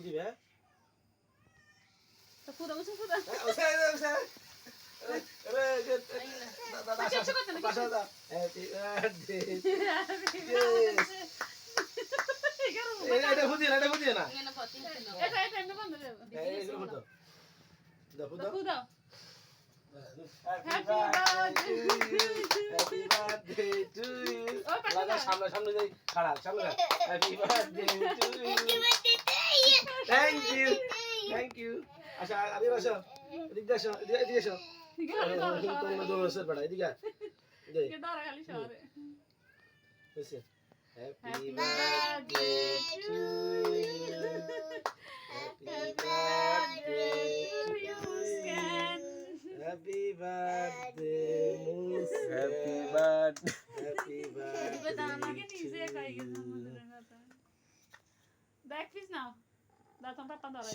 দিবে তো ফুদা বসে ফুদা হ্যাপি বার্থডে এটা বুঝিয়ে না এটা এমনি বন্ধ করে ফুদো ফুদা হ্যাপি বার্থডে টু ইউ লাগা সামনে যাই খাড়া সামনে happy birthday to you thank you আচ্ছা আরে আসো এদিকে আসো এদিকে আসো ঠিক আছে তোমরা দৌড়ছো বড় এদিকে দেই কে দাঁড়া খালি শহরে এসে happy birthday to you happy birthday to you happy birthday মুস হ্যাপি বার্থডে আমাকে নিজে খাই গেছে দেখ প্লিজ নাও দাঁতন পাপা দাঁড়াই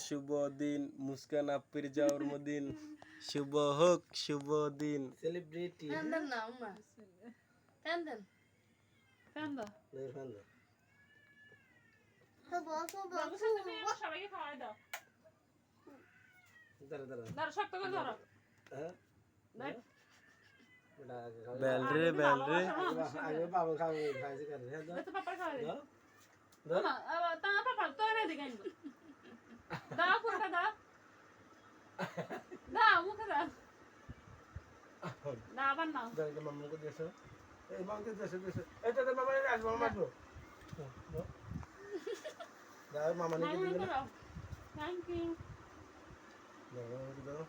শুভ দিন মুস্কান আপ্পির জন্মদিন শুভ হোক শুভ দিন সেলিব্রিটি ফ্যান দাও বাবু সাথে তুমি সবাইকে খাওয়াই দাও দাঁড়া শক্ত করে ধরো দেখ বেল রে আগে বাবা খাইছে করে হ্যাঁ তো পাপা খাওয়াই দে দাও না তা পাপা তো না দিগাই দাও পুরোটা দাও মুখে দাও না আবার নাও দাও মাম্মাকে দিয়েছো এই মাম্মাকে দিয়েছো এটা তো মামা আসবো দাও মামা নিয়ে দিবে থ্যাংক ইউ দাও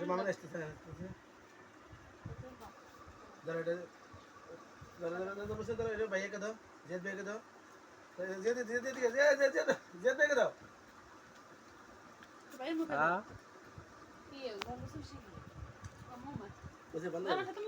মামা আসতেছে দাও বসে দাও এটা ভাইয়াকে দাও জেদ ভাইয়াকে দাও জেদ ভাইয়াকে দাও ভাই মুখে দাও কি ভালো সুশি মাম্মা বসে বন্ধ আমার সাথে